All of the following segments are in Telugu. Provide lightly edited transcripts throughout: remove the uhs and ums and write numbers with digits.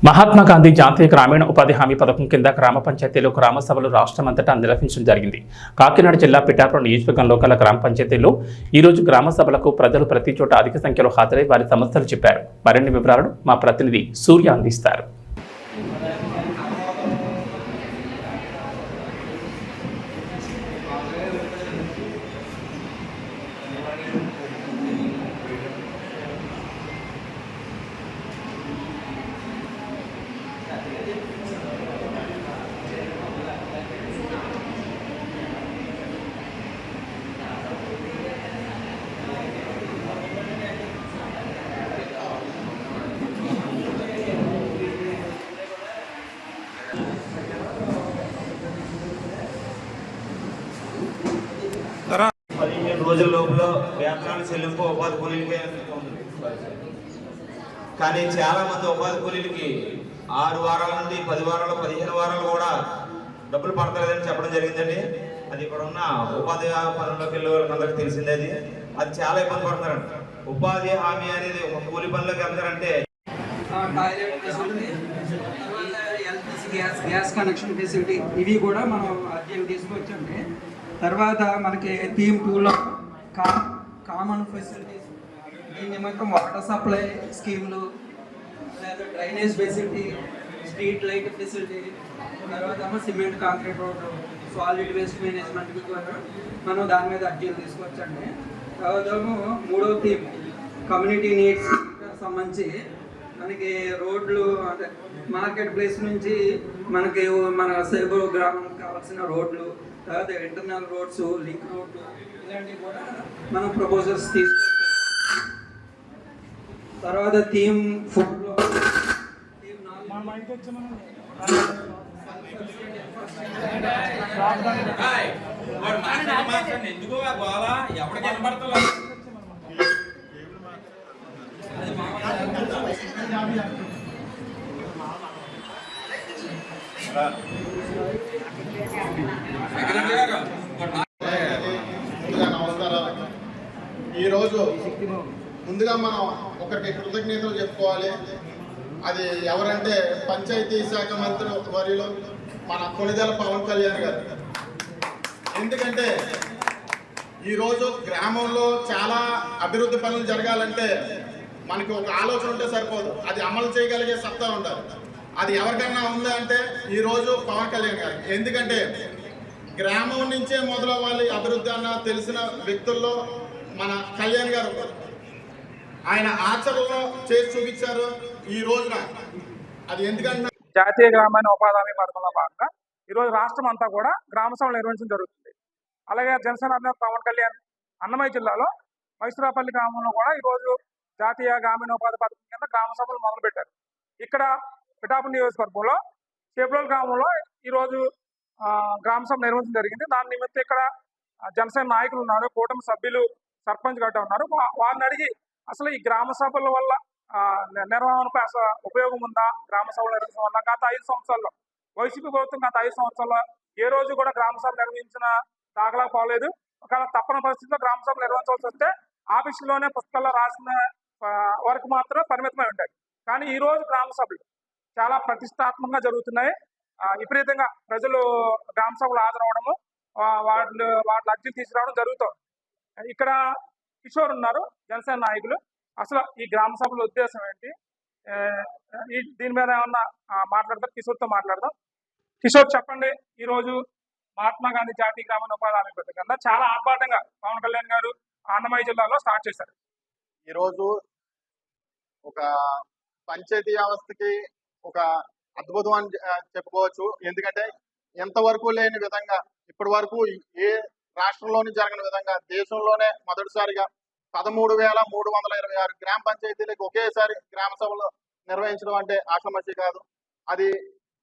మహాత్మా గాంధీ జాతీయ గ్రామీణ ఉపాధి హామీ పథకం కింద గ్రామ పంచాయతీలు గ్రామ సభలు రాష్ట్రమంతటా నిర్వహించడం జరిగింది. కాకినాడ జిల్లా పిఠాపురం నియోజకవర్గంలో గల గ్రామ పంచాయతీల్లో ఈరోజు గ్రామ సభలకు ప్రజలు ప్రతి చోట అధిక సంఖ్యలో హాజరై వారి సమస్యలు చెప్పారు. మరిన్ని వివరాలను మా ప్రతినిధి సూర్య అందిస్తారు. రోజుల లోపల వేతనాలు చెల్లింపు ఉపాధి కూలీలకే కానీ చాలా మంది ఉపాధి కూలీలకి 6 వారాల నుండి 10 వారాలు 15 వారాలు కూడా డబ్బులు పడతలేదని చెప్పడం జరిగిందండి. అది ఇక్కడ ఉన్న ఉపాధి పనుల్లోకి వెళ్ళే వాళ్ళకి తెలిసిందే. అది చాలా ఇబ్బంది పడుతున్నారండి. ఉపాధి హామీ అనేది ఒక కూలి పనులకు వెళ్తారంటే గ్యాస్ కనెక్షన్ ఫెసిలిటీ ఇవి కూడా మనం అర్జెంట్ తీసుకొచ్చండి. తర్వాత మనకి థీమ్ 2లో కామన్ ఫెసిలిటీస్ దీని నిమిత్తం వాటర్ సప్లై స్కీమ్లు, లేదా drainage facility, street light facility, తర్వాత సిమెంట్ కాంక్రీట్ రోడ్లు, సాలిడ్ వేస్ట్ మేనేజ్మెంట్కి కూడా మనం దాని మీద అర్జీలు తీసుకొచ్చండి. తర్వాత 3వ థీమ్ కమ్యూనిటీ నీడ్స్ సంబంధించి మనకి రోడ్లు అంటే మార్కెట్ ప్లేస్ నుంచి మనకి మన సేబు గ్రామానికి కావాల్సిన రోడ్లు, తర్వాత ఇంటర్నల్ రోడ్స్, లింక్ రోడ్లు ఇలాంటివి కూడా మనం ప్రపోజల్స్ తీసుకొచ్చాం. తర్వాత థీమ్ 4లో ఈరోజు ముందుగా మనం ఒకరికి కృతజ్ఞతలు చెప్పుకోవాలి. అది ఎవరంటే పంచాయతీ శాఖ మంత్రి వర్యులు మన కొణిదెల పవన్ కళ్యాణ్ గారు. ఎందుకంటే ఈరోజు గ్రామంలో చాలా అభివృద్ధి పనులు జరగాలంటే మనకి ఒక ఆలోచన ఉంటే సరిపోదు, అది అమలు చేయగలిగే సత్తా ఉండాలి. అది ఎవరికైనా ఉందా అంటే ఈరోజు పవన్ కళ్యాణ్ గారు. ఎందుకంటే గ్రామం నుంచే మొదలవ్వాలి అభివృద్ధి అన్న తెలిసిన వ్యక్తుల్లో మన కళ్యాణ్ గారు. ఆయన ఆచరణలో చేసి చూపించారు ఈ రోజున. అది ఎందుకంటే జాతీయ గ్రామీణ ఉపాధి హామీ పథకంలో భాగంగా ఈరోజు రాష్ట్రం అంతా కూడా గ్రామ సభలు నిర్వహించడం జరుగుతుంది. అలాగే జనసేన అధినేత పవన్ కళ్యాణ్ అన్నమయ్య జిల్లాలో మైసూరాపల్లి గ్రామంలో కూడా ఈరోజు జాతీయ గ్రామీణ ఉపాధి పథకం కింద గ్రామ సభలు మొదలుపెట్టారు. ఇక్కడ పిఠాపురం నియోజకవర్గంలో చేబ్రోలు గ్రామంలో ఈరోజు గ్రామ సభ నిర్వహించడం జరిగింది. దాని నిమిత్తం ఇక్కడ జనసేన నాయకులు ఉన్నారు, కూటమి సభ్యులు, సర్పంచ్ గట్ట ఉన్నారు. వారిని అడిగి అసలు ఈ గ్రామ సభల వల్ల నిర్వహణపై అసలు ఉపయోగం ఉందా, గ్రామ సభలు నిర్వహించడం వల్ల గత 5 సంవత్సరాల్లో వైసీపీ ప్రభుత్వం గత 5 సంవత్సరాల్లో ఏ రోజు కూడా గ్రామ సభ నిర్వహించిన దాఖలా పోలేదు. ఒకవేళ తప్పని పరిస్థితిలో గ్రామ సభ నిర్వహించాల్సి వస్తే ఆఫీసులోనే పుస్తకాల్లో రాసిన వరకు మాత్రం పరిమితమై ఉంటాయి. కానీ ఈ రోజు గ్రామ సభలు చాలా ప్రతిష్టాత్మకంగా జరుగుతున్నాయి. విపరీతంగా ప్రజలు గ్రామ సభలు హాజరవడము, వాటి అర్జీలు తీసుకురావడం జరుగుతుంది. ఇక్కడ కిషోర్ ఉన్నారు, జనసేన నాయకులు. అసలు ఈ గ్రామ సభల ఉద్దేశం ఏంటి, దీని మీద ఏమన్నా మాట్లాడతారు? కిషోర్తో మాట్లాడదాం. కిషోర్, చెప్పండి. ఈరోజు మహాత్మా గాంధీ జాతీయ గ్రామీణ ఉపాధి హామీ పథకం కింద చాలా ఆర్భాటంగా పవన్ కళ్యాణ్ గారు అన్నమయ్య జిల్లాలో స్టార్ట్ చేశారు. ఈరోజు ఒక పంచాయతీ వ్యవస్థకి ఒక అద్భుతం అని చెప్పుకోవచ్చు. ఎందుకంటే ఎంతవరకు లేని విధంగా ఇప్పటి వరకు ఏ రాష్ట్రంలోని జరగని విధంగా దేశంలోనే మొదటిసారిగా 13,326 గ్రామ పంచాయతీలకు ఒకేసారి గ్రామ సభలు నిర్వహించడం అంటే ఆషామాషి కాదు. అది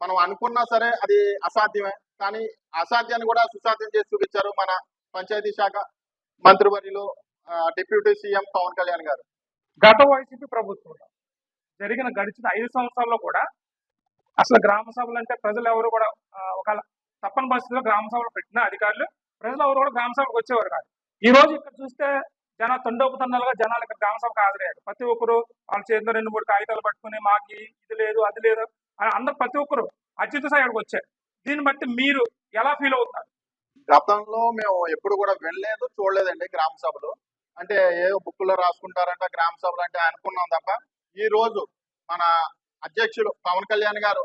మనం అనుకున్నా సరే అది అసాధ్యమే. కానీ అసాధ్యాన్ని కూడా సుసాధ్యం చేసి చూపించారు మన పంచాయతీ శాఖ మంత్రివర్యులు డిప్యూటీ సీఎం పవన్ కళ్యాణ్ గారు. గత వైసీపీ ప్రభుత్వంలో జరిగిన గడిచిన 5 సంవత్సరాల్లో కూడా అసలు గ్రామ సభలు అంటే ప్రజలు ఎవరు కూడా ఒక తప్పని పరిస్థితిలో గ్రామ సభలు పెట్టిన అధికారులు ప్రజలు ఎవరు కూడా గ్రామ సభకు వచ్చేవారు కాదు. ఈ రోజు ఇక్కడ చూస్తే తండోపతండాలుగా జనాలు ఇక్కడ గ్రామ సభకు హాజరయ్యారు. ప్రతి ఒక్కరు వాళ్ళ చేతిలో 2, 3 కాగితాలు పట్టుకుని మాకు ఇది లేదు అది లేదు అని అందరూ ప్రతి ఒక్కరు అత్యుత స్థాయికి వచ్చారు. దీన్ని బట్టి మీరు ఎలా ఫీల్ అవుతున్నారు? గతంలో మేము ఎప్పుడు కూడా వినలేదు, చూడలేదండి గ్రామ సభలు. అంటే ఏదో బుక్కులో రాసుకుంటారంట గ్రామ సభలు అంటే అనుకున్నాం తప్ప, ఈ రోజు మన అధ్యక్షులు పవన్ కళ్యాణ్ గారు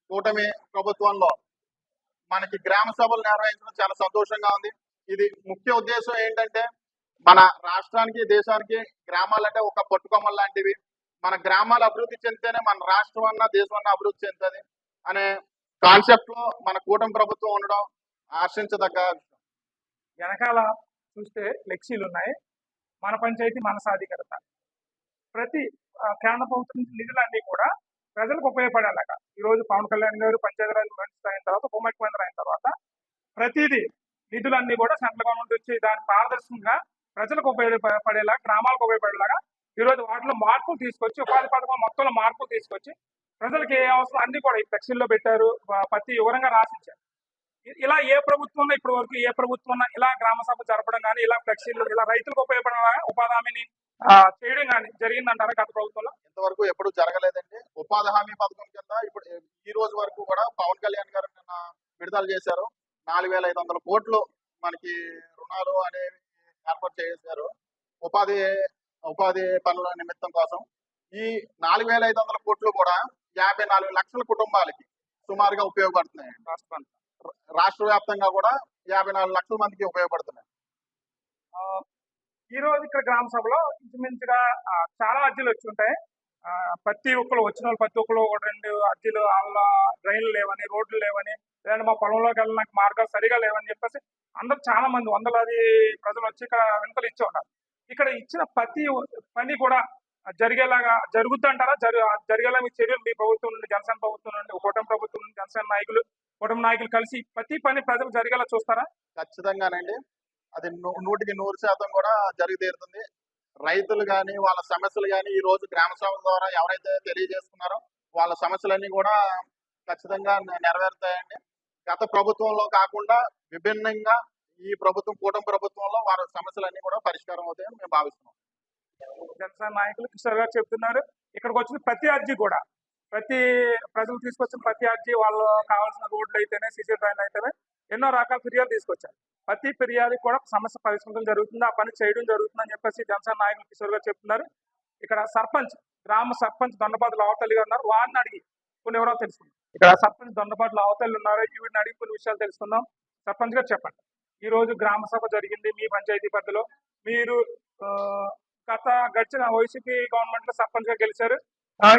కూటమి ప్రభుత్వంలో మనకి గ్రామ సభలు నిర్వహించడం చాలా సంతోషంగా ఉంది. ఇది ముఖ్య ఉద్దేశం ఏంటంటే, మన రాష్ట్రానికి దేశానికి గ్రామాలంటే ఒక పట్టుకొమ్మలు లాంటివి. మన గ్రామాలు అభివృద్ధి చెందితేనే మన రాష్ట్రం అన్న దేశం అన్న అభివృద్ధి చెందుతుంది అనే కాన్సెప్ట్ లో మన కూటమి ప్రభుత్వం ఉండడం ఆశించదగ్గ విషయం. వెనకాల చూస్తే ఫ్లెక్సీలు ఉన్నాయి. మన పంచాయతీ మన సాధికారత. ప్రతి కేంద్ర ప్రభుత్వం నుంచి నిధులన్నీ కూడా ప్రజలకు ఉపయోగపడేలాగా ఈరోజు పవన్ కళ్యాణ్ గారు పంచాయతీరాజ్ మినిస్టర్ అయిన తర్వాత, ఉప ముఖ్యమంత్రి అయిన తర్వాత ప్రతిదీ నిధులన్నీ కూడా సెంట్రల్ గవర్నమెంట్ వచ్చి దాని పారదర్శకంగా ప్రజలకు ఉపయోగపడేలా, గ్రామాలకు ఉపయోగపడేలాగా ఈరోజు వాటిలో మార్పులు తీసుకొచ్చి, ఉపాధి పథకం మొత్తంలో మార్పులు తీసుకొచ్చి ప్రజలకు ఏ అవసరం అన్ని కూడా ఈ ఫ్లెక్సీల్లో పెట్టారు. ప్రతి వివరంగా రాసిచ్చారు. ఇలా ఏ ప్రభుత్వంలో ఇప్పటి వరకు ఏ ప్రభుత్వం ఇలా గ్రామ సభ జరపడం కానీ, ఇలా ఫ్లెక్సీలు ఇలా రైతులకు ఉపయోగపడేలా ఉపాధి హామీని చేయడం కానీ జరిగిందంటారా గత ప్రభుత్వంలో? ఇంతవరకు ఎప్పుడు జరగలేదండి. ఉపాధి హామీ పథకం కింద ఇప్పుడు ఈ రోజు వరకు కూడా పవన్ కళ్యాణ్ గారు నిన్న విడుదల చేశారు. 4,500 కోట్లు మనకి రుణాలు అనేవి ఏర్పాటు చేశారు ఉపాధి పనుల నిమిత్తం కోసం. ఈ 4,500 కోట్లు కూడా 54 లక్షల కుటుంబాలకి సుమారుగా ఉపయోగపడుతున్నాయి. రాష్ట్ర వ్యాప్తంగా కూడా 54 లక్షల మందికి ఉపయోగపడుతున్నాయి. ఈ రోజు ఇక్కడ గ్రామ సభలో ఇంచుమించుగా చాలా అర్జీలు వచ్చి ఉంటాయి. ప్రతి ఒక్కరు వచ్చిన వాళ్ళు ప్రతి ఒక్కరు 1-2 అర్జీలు, వాళ్ళ డ్రైన్లు లేవని, రోడ్లు లేవని, లేదంటే మా పొలంలోకి వెళ్ళడానికి మార్గాలు సరిగా లేవని చెప్పేసి అందరూ చాలా మంది వందలాది ప్రజలు వచ్చి ఇక్కడ వినతులు ఇచ్చి ఉన్నారు. ఇక్కడ ఇచ్చిన ప్రతి పని కూడా జరిగేలాగా జరుగుతుంటారా? జరిగేలా మీ చర్యలు మీ ప్రభుత్వం నుండి, జనసేన ప్రభుత్వం నుండి, కూటమి ప్రభుత్వం నుండి జనసేన నాయకులు, కూటమి నాయకులు కలిసి ప్రతి పని ప్రజలు జరిగేలా చూస్తారా? ఖచ్చితంగానండి. అది 100% కూడా జరిగి తీరుతుంది. రైతులు కానీ వాళ్ళ సమస్యలు కానీ ఈ రోజు గ్రామ సభల ద్వారా ఎవరైతే తెలియజేస్తున్నారో వాళ్ళ సమస్యలన్నీ కూడా ఖచ్చితంగా నెరవేరుతాయండి. గత ప్రభుత్వంలో కాకుండా విభిన్నంగా ఈ ప్రభుత్వం, కూటమి ప్రభుత్వంలో వారి సమస్యలన్నీ కూడా పరిష్కారం అవుతాయని మేము భావిస్తున్నాం. జనసేన నాయకులు కిషోర్ గారు చెప్తున్నారు, ఇక్కడికి వచ్చిన ప్రతి అర్జీ కూడా, ప్రతి ప్రజలు తీసుకొచ్చిన ప్రతి అర్జీ, వాళ్ళు కావాల్సిన రోడ్లు అయితేనే, సీసీ డ్రైన్లు అయితేనే ఎన్నో రకాల ఫిర్యాదులు తీసుకొచ్చారు. ప్రతి ఫిర్యాదుకి కూడా సమస్య పరిష్కరించడం జరుగుతుంది, ఆ పని చేయడం జరుగుతుంది అని చెప్పేసి జనసేన నాయకులు కిషోర్ గారు చెప్తున్నారు. ఇక్కడ గ్రామ సర్పంచ్ దొండపాటి లావతల్లి గారు ఉన్నారు. వారిని అడిగి కొన్ని వివరాలు తెలుసుకుందాం. ఇక్కడ సర్పంచ్ దొండపాటి లావతల్లి ఉన్నారు. వీటిని అడిగి కొన్ని విషయాలు తెలుసుకుందాం. సర్పంచ్ గారు చెప్పండి, ఈ రోజు గ్రామ సభ జరిగింది మీ పంచాయతీ పరిధిలో. మీరు గడిచిన వైసీపీ గవర్నమెంట్ లో సర్పంచ్ గా గెలిచారు.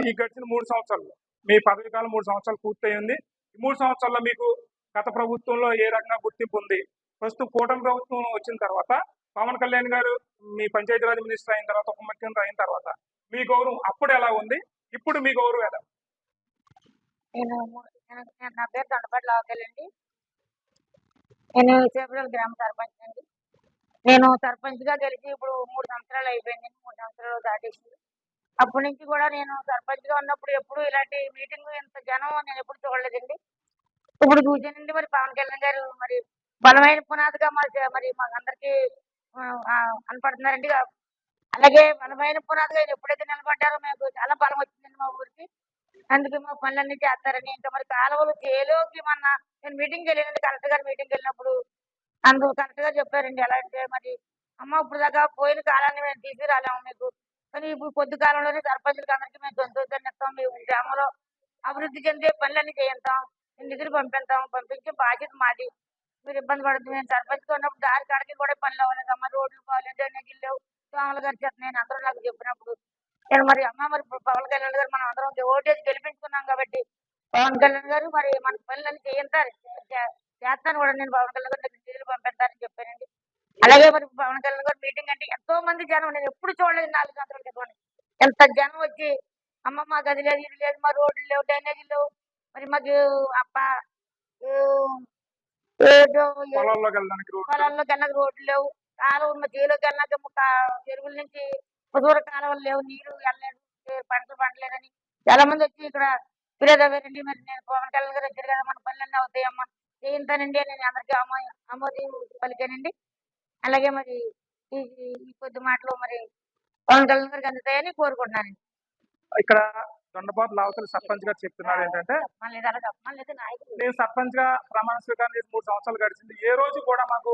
ఈ గడిచిన 3 సంవత్సరాలు మీ పదవి కాలం 3 సంవత్సరాలు పూర్తయింది. ఈ 3 సంవత్సరాల్లో మీకు గత ప్రభుత్వంలో ఏ రకంగా గుర్తింపు ఉంది? ప్రస్తుతం కూటమి ప్రభుత్వం వచ్చిన తర్వాత, పవన్ కళ్యాణ్ గారు మీ పంచాయతీరాజ్ మినిస్టర్ అయిన తర్వాత, ఉప ముఖ్యమంత్రి అయిన తర్వాత మీ గౌరవం అప్పుడు ఎలా ఉంది, ఇప్పుడు మీ గౌరవం ఎలా? నా పేరు దొండపాటి లావతల్లి అండి. నేను విశాఖపట్నం గ్రామ సర్పంచ్ అండి. నేను సర్పంచ్ గా గెలిచి ఇప్పుడు 3 సంవత్సరాలు అయిపోయిందండి. 3 సంవత్సరాలు దాటేసి అప్పటి నుంచి కూడా నేను సర్పంచ్ గా ఉన్నప్పుడు ఎప్పుడు ఇలాంటి మీటింగ్ ఇంత జనం నేను ఎప్పుడు చూడలేదండి. ఇప్పుడు చూసానండి. మరి పవన్ కళ్యాణ్ గారు మరి బలమైన పునాదిగా మరి మాకందరికి కనపడుతున్నారండి. అలాగే బలమైన పునాదిగా ఎప్పుడైతే నిలబడ్డారో మాకు చాలా బలం వచ్చిందండి మా ఊరికి. అందుకే మా పనులన్నీ చేస్తారని. ఇంకా మరి కాలువలు చేలోకి నేను మీటింగ్కి వెళ్ళానండి, కలెక్టర్ గారు మీటింగ్కి వెళ్ళినప్పుడు అందుకు కరెక్ట్ గా చెప్పారండి. ఎలా అంటే మరి అమ్మ ఇప్పుడు దాకా పోయిన కాలాన్ని మేము తీసుకురాలేము మీకు, కానీ ఇప్పుడు కొద్ది కాలంలోనే సర్పంచులకి అందరికీ మేము సంతోషాన్ని ఇస్తాం. మీ గ్రామంలో అభివృద్ధి చెందే పనులన్నీ చేయిస్తాం, నిధులు పంపించే బాధ్యత మాది. మీరు ఇబ్బంది పడుతుంది. మేము సర్పంచ్గా ఉన్నప్పుడు దారి కాడికి కూడా పనులు అవ్వలేదు అమ్మ, రోడ్లు బాగాలేదు, డ్రైనేజీలు లేవు. సోమల గారు నేను అందరూ నాకు చెప్పినప్పుడు నేను మరి మరి పవన్ కళ్యాణ్ గారు మనం అందరం ఓటేసి గెలిపించుకున్నాం కాబట్టి పవన్ కళ్యాణ్ గారు మరి మన పనులన్నీ చేస్తాను కూడా. నేను పవన్ కళ్యాణ్ గారు నిధులు పంపిస్తానని చెప్పానండి. అలాగే మరి పవన్ కళ్యాణ్ గారు మీటింగ్ అంటే ఎంతో మంది జనం నేను ఎప్పుడు చూడలేదు. 4 సంవత్సరాల క్రితం ఎంత జనం వచ్చి అమ్మ మాకు అది లేదు, ఇది లేదు, మా రోడ్లు లేవు, డ్రైనేజీలు లేవు, మరి మాకు పొలాల్లోకి వెళ్ళడానికి రోడ్లు లేవు, కాలువ చేలోకి వెళ్ళాక చెరువుల నుంచి దూర కాలువలు లేవు, నీరు వెళ్ళలేదు, పంటలు పండలేదని చాలా మంది వచ్చి ఇక్కడ ఫిర్యాదు అవ్వారండి. మరి నేను పవన్ కళ్యాణ్ గారు వచ్చారు కదా, మన పనులన్నీ అవుతాయమ్మా, చేయించానండి అని నేను అందరికీ ఆమోదం పలికానండి. అలాగే మరి ఈ కొద్ది మాటలు మరి పవన్ కళ్యాణ్ గారికి అందుతాయని కోరుకుంటున్నాను. ఇక్కడ దొండపాటు లావతల సర్పంచ్ గారు చెప్తున్నారు ఏంటంటే, మళ్ళీ అలా చెప్పమని లేదు నాయకులు నేను సర్పంచ్ గా ప్రమాణ స్వీకారం చేసి 3 సంవత్సరాలు గడిచింది. ఏ రోజు కూడా మాకు